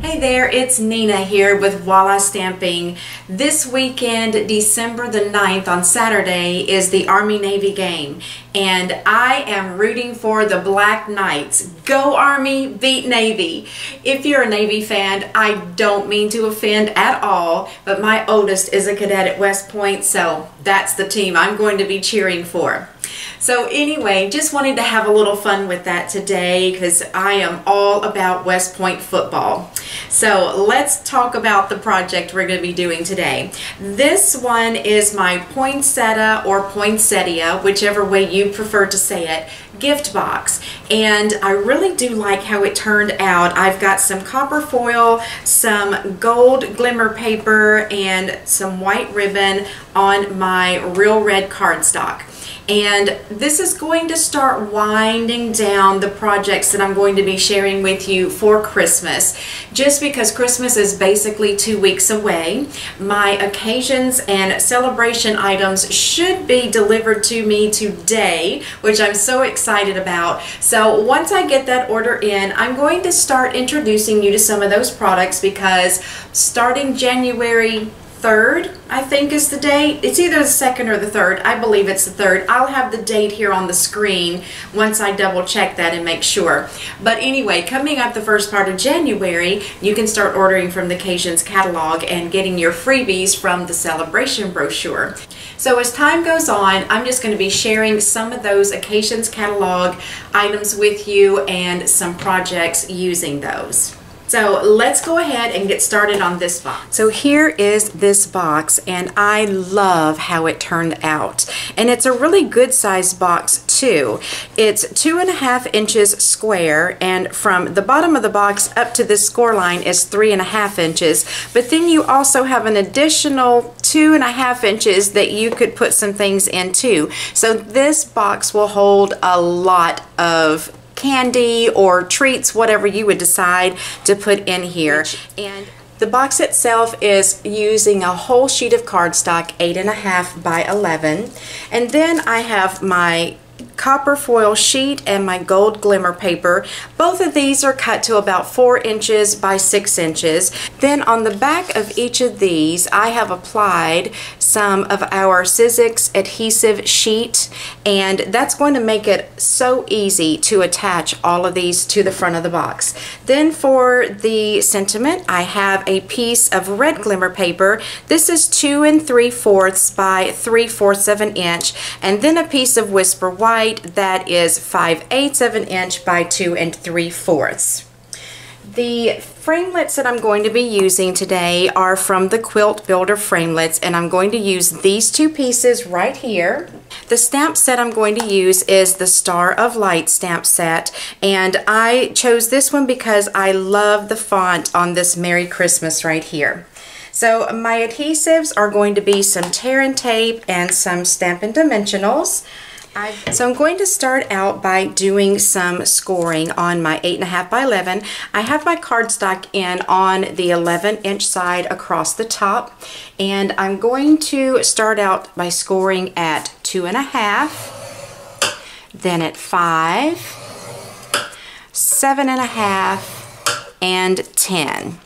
Hey there, it's Nina here with Walla Stamping. This weekend, December the 9th on Saturday, is the Army-Navy game, and I am rooting for the Black Knights. Go Army, beat Navy. If you're a Navy fan, I don't mean to offend at all, but my oldest is a cadet at West Point, so that's the team I'm going to be cheering for. So anyway, just wanted to have a little fun with that today because I am all about West Point football. So let's talk about the project we're going to be doing today. This one is my Poinsettia or Poinsettia, whichever way you prefer to say it, gift box. And I really do like how it turned out. I've got some copper foil, some gold glimmer paper, and some white ribbon on my real red cardstock. And this is going to start winding down the projects that I'm going to be sharing with you for Christmas. Just because Christmas is basically 2 weeks away, my occasions and celebration items should be delivered to me today, which I'm so excited about. So once I get that order in, I'm going to start introducing you to some of those products because starting January 3rd, I think is the date. It's either the 2nd or the 3rd. I believe it's the 3rd. I'll have the date here on the screen once I double check that and make sure. But anyway, coming up the first part of January, you can start ordering from the Occasions catalog and getting your freebies from the celebration brochure. So as time goes on, I'm just going to be sharing some of those Occasions catalog items with you and some projects using those. So let's go ahead and get started on this box. So here is this box, and I love how it turned out. And it's a really good sized box too. It's 2.5 inches square, and from the bottom of the box up to this score line is 3.5 inches. But then you also have an additional 2.5 inches that you could put some things in too. So this box will hold a lot of candy or treats, whatever you would decide to put in here. And the box itself is using a whole sheet of cardstock, 8.5 by 11, and then I have my copper foil sheet and my gold glimmer paper. Both of these are cut to about 4 inches by 6 inches. Then on the back of each of these I have applied some of our Suggs adhesive sheet, and that's going to make it so easy to attach all of these to the front of the box. Then for the sentiment, I have a piece of red glimmer paper. This is 2 3/4 by 3/4 of an inch, and then a piece of Whisper White that is 5/8 of an inch by 2 3/4. The framelits that I'm going to be using today are from the Quilt Builder framelits, and I'm going to use these two pieces right here. The stamp set I'm going to use is the Star of Light stamp set, and I chose this one because I love the font on this Merry Christmas right here. So my adhesives are going to be some tear and tape and some Stampin' Dimensionals. So I'm going to start out by doing some scoring on my 8.5 by 11. I have my cardstock in on the 11-inch side across the top, and I'm going to start out by scoring at 2.5, then at 5, 7.5, and 10.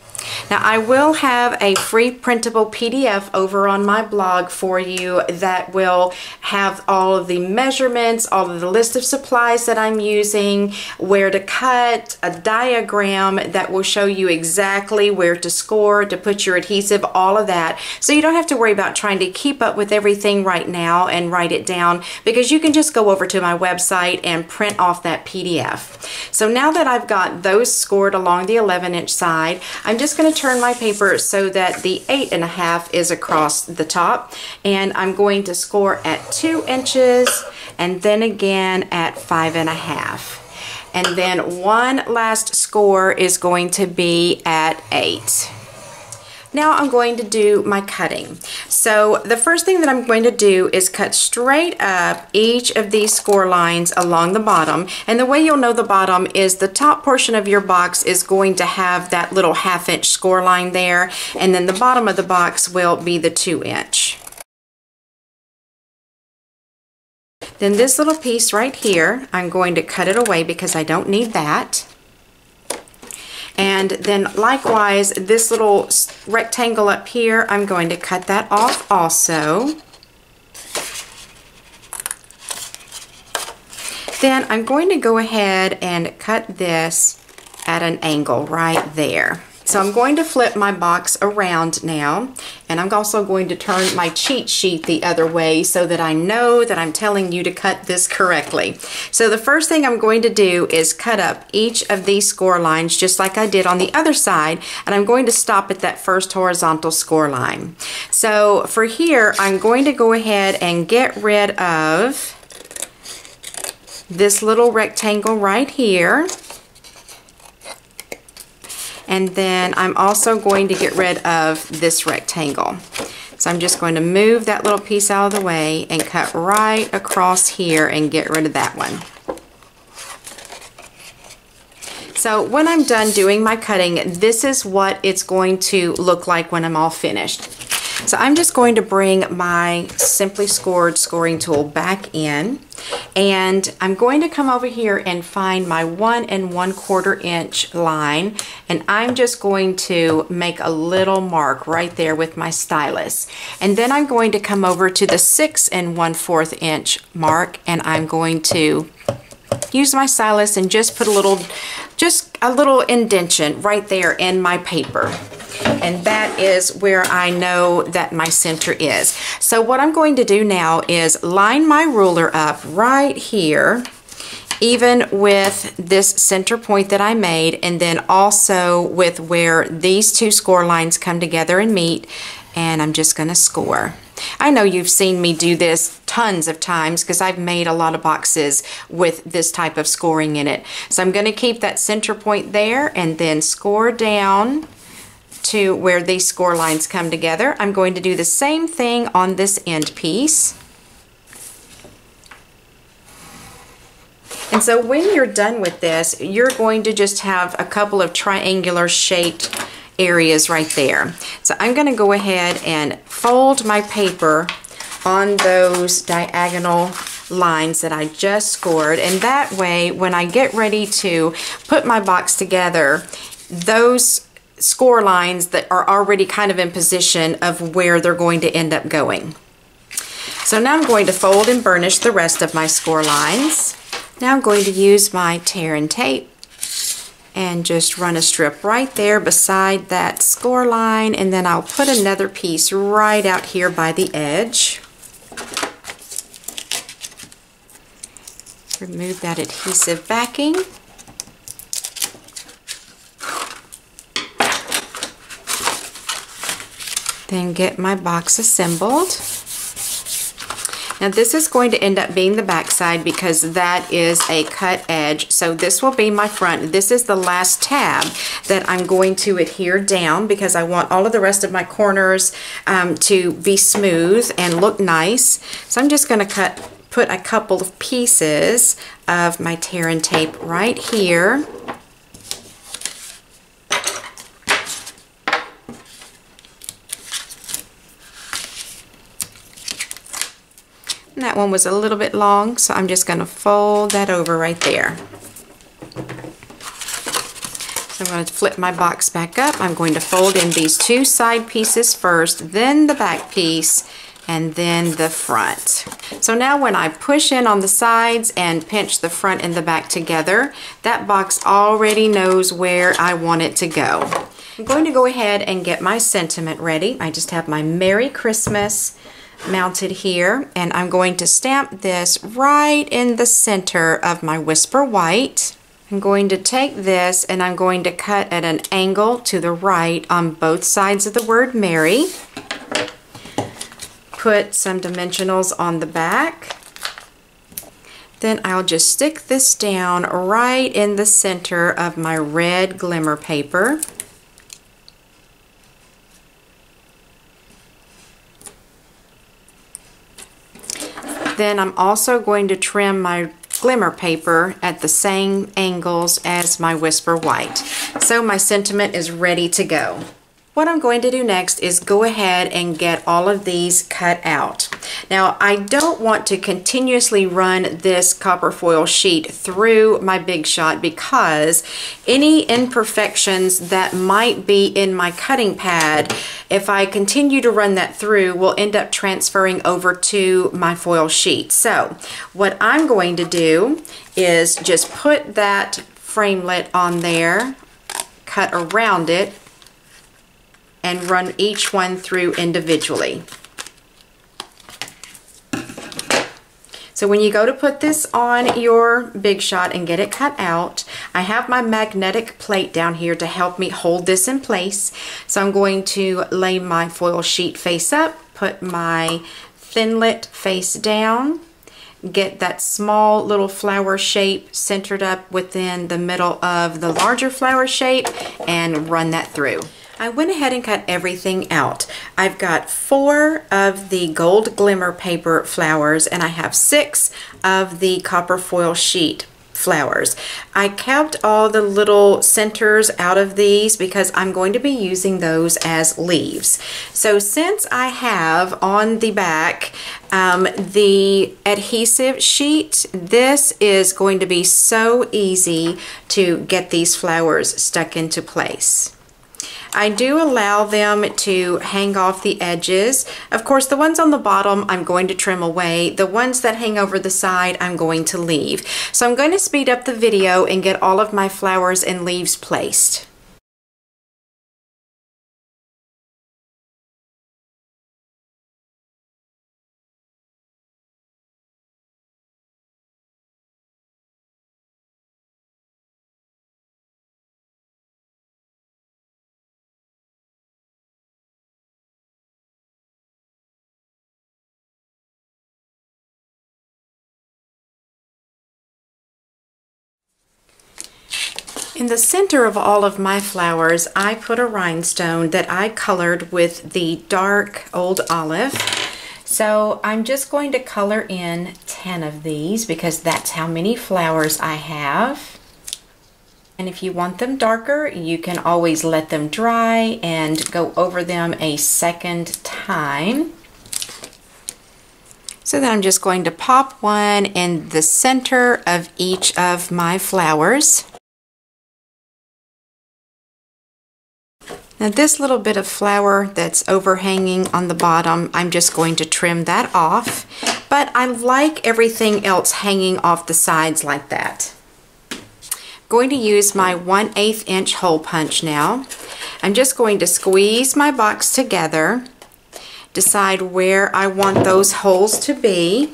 Now I will have a free printable PDF over on my blog for you that will have all of the measurements, all of the list of supplies that I'm using, where to cut, a diagram that will show you exactly where to score, to put your adhesive, all of that. So you don't have to worry about trying to keep up with everything right now and write it down, because you can just go over to my website and print off that PDF. So now that I've got those scored along the 11-inch side, I'm just going to turn my paper so that the 8.5 is across the top, and I'm going to score at 2 inches and then again at 5.5, and then one last score is going to be at 8. Now I'm going to do my cutting. So the first thing that I'm going to do is cut straight up each of these score lines along the bottom. And the way you'll know the bottom is the top portion of your box is going to have that little 1/2 inch score line there, and then the bottom of the box will be the 2 inch. Then this little piece right here, I'm going to cut it away because I don't need that. And then likewise, this little rectangle up here, I'm going to cut that off also. Then I'm going to go ahead and cut this at an angle right there. So I'm going to flip my box around now, and I'm also going to turn my cheat sheet the other way so that I know that I'm telling you to cut this correctly. So the first thing I'm going to do is cut up each of these score lines just like I did on the other side, and I'm going to stop at that first horizontal score line. So for here, I'm going to go ahead and get rid of this little rectangle right here. And then I'm also going to get rid of this rectangle. So I'm just going to move that little piece out of the way and cut right across here and get rid of that one. So when I'm done doing my cutting, this is what it's going to look like when I'm all finished. So I'm just going to bring my Simply Scored scoring tool back in, and I'm going to come over here and find my 1 1/4 inch line, and I'm just going to make a little mark right there with my stylus. And then I'm going to come over to the 6 1/4 inch mark, and I'm going to use my stylus and just put a little indentation right there in my paper. And that is where I know that my center is. So what I'm going to do now is line my ruler up right here, even with this center point that I made, and then also with where these two score lines come together and meet, and I'm just going to score. I know you've seen me do this tons of times because I've made a lot of boxes with this type of scoring in it. So I'm going to keep that center point there and then score down to where these score lines come together. I'm going to do the same thing on this end piece. And so when you're done with this, you're going to just have a couple of triangular shaped areas right there. So I'm going to go ahead and fold my paper on those diagonal lines that I just scored, and that way when I get ready to put my box together, those score lines that are already kind of in position of where they're going to end up going. So now I'm going to fold and burnish the rest of my score lines. Now I'm going to use my tear and tape and just run a strip right there beside that score line, and then I'll put another piece right out here by the edge. Remove that adhesive backing. Then get my box assembled. Now this is going to end up being the back side because that is a cut edge. So this will be my front. This is the last tab that I'm going to adhere down because I want all of the rest of my corners to be smooth and look nice. So I'm just going to put a couple of pieces of my tear and tape right here. And that one was a little bit long, so I'm just going to fold that over right there. So I'm going to flip my box back up. I'm going to fold in these two side pieces first, then the back piece, and then the front. So now when I push in on the sides and pinch the front and the back together, that box already knows where I want it to go. I'm going to go ahead and get my sentiment ready. I just have my Merry Christmas mounted here, and I'm going to stamp this right in the center of my Whisper White. I'm going to take this and I'm going to cut at an angle to the right on both sides of the word Merry. Put some dimensionals on the back. Then I'll just stick this down right in the center of my red glimmer paper. Then I'm also going to trim my glimmer paper at the same angles as my Whisper White. So my sentiment is ready to go. What I'm going to do next is go ahead and get all of these cut out. Now, I don't want to continuously run this copper foil sheet through my Big Shot because any imperfections that might be in my cutting pad, if I continue to run that through, will end up transferring over to my foil sheet. So what I'm going to do is just put that framelit on there, cut around it, and run each one through individually. So when you go to put this on your Big Shot and get it cut out, I have my magnetic plate down here to help me hold this in place. So I'm going to lay my foil sheet face up, put my Thinlit face down, get that small little flower shape centered up within the middle of the larger flower shape and run that through. I went ahead and cut everything out. I've got 4 of the gold glimmer paper flowers and I have 6 of the copper foil sheet flowers. I kept all the little centers out of these because I'm going to be using those as leaves. So since I have on the back the adhesive sheet, this is going to be so easy to get these flowers stuck into place. I do allow them to hang off the edges. Of course, the ones on the bottom I'm going to trim away. The ones that hang over the side I'm going to leave. So I'm going to speed up the video and get all of my flowers and leaves placed. In the center of all of my flowers, I put a rhinestone that I colored with the dark old olive. So I'm just going to color in 10 of these because that's how many flowers I have. And if you want them darker, you can always let them dry and go over them a second time. So then I'm just going to pop one in the center of each of my flowers. Now this little bit of flower that's overhanging on the bottom, I'm just going to trim that off, but I like everything else hanging off the sides like that. I'm going to use my 1/8 inch hole punch now. I'm just going to squeeze my box together, decide where I want those holes to be,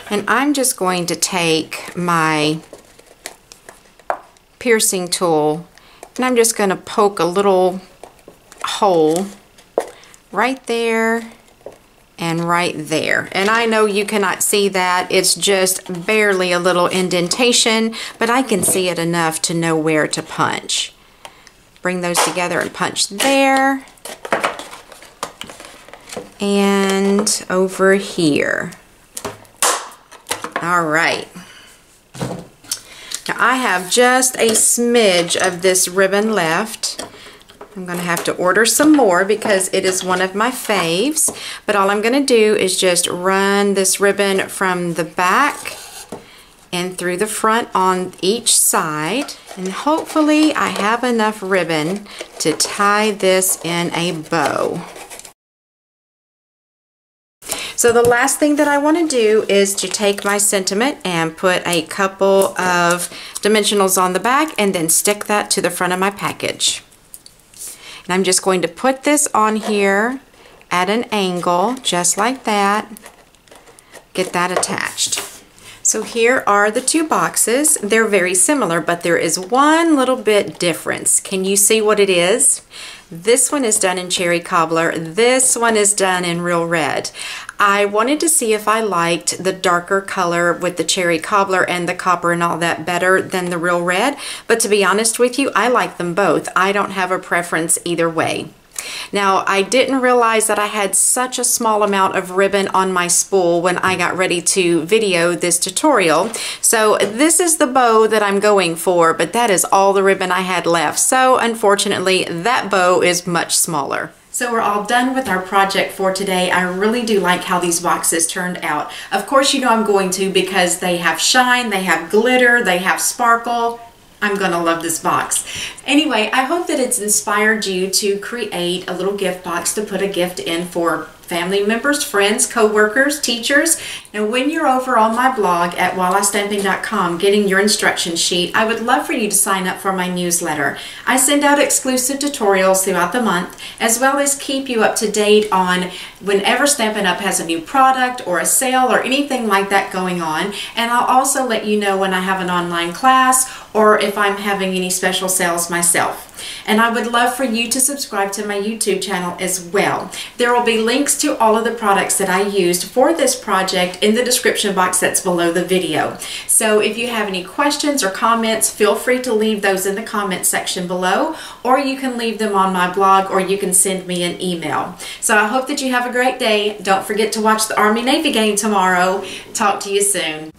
and I'm just going to take my piercing tool and I'm just going to poke a little hole right there and right there. And I know you cannot see that. It's just barely a little indentation, but I can see it enough to know where to punch. Bring those together and punch there and over here. All right. Now I have just a smidge of this ribbon left. I'm going to have to order some more because it is one of my faves. But all I'm going to do is just run this ribbon from the back and through the front on each side. And hopefully I have enough ribbon to tie this in a bow. So the last thing that I want to do is to take my sentiment and put a couple of dimensionals on the back and then stick that to the front of my package. And I'm just going to put this on here at an angle, just like that. Get that attached. So here are the two boxes. They're very similar, but there is one little bit difference. Can you see what it is? This one is done in cherry cobbler. This one is done in real red. I wanted to see if I liked the darker color with the cherry cobbler and the copper and all that better than the real red. But to be honest with you, I like them both. I don't have a preference either way. Now, I didn't realize that I had such a small amount of ribbon on my spool when I got ready to video this tutorial. So this is the bow that I'm going for, but that is all the ribbon I had left. So unfortunately, that bow is much smaller. So we're all done with our project for today. I really do like how these boxes turned out. Of course, you know I'm going to because they have shine, they have glitter, they have sparkle. I'm gonna love this box. Anyway, I hope that it's inspired you to create a little gift box to put a gift in for family members, friends, co-workers, teachers. Now when you're over on my blog at wallastamping.com getting your instruction sheet, I would love for you to sign up for my newsletter. I send out exclusive tutorials throughout the month, as well as keep you up to date on whenever Stampin' Up! Has a new product or a sale or anything like that going on. And I'll also let you know when I have an online class or if I'm having any special sales myself. And I would love for you to subscribe to my YouTube channel as well. There will be links to all of the products that I used for this project in the description box that's below the video. So if you have any questions or comments, feel free to leave those in the comment section below, or you can leave them on my blog, or you can send me an email. So I hope that you have a great day. Don't forget to watch the Army-Navy game tomorrow. Talk to you soon.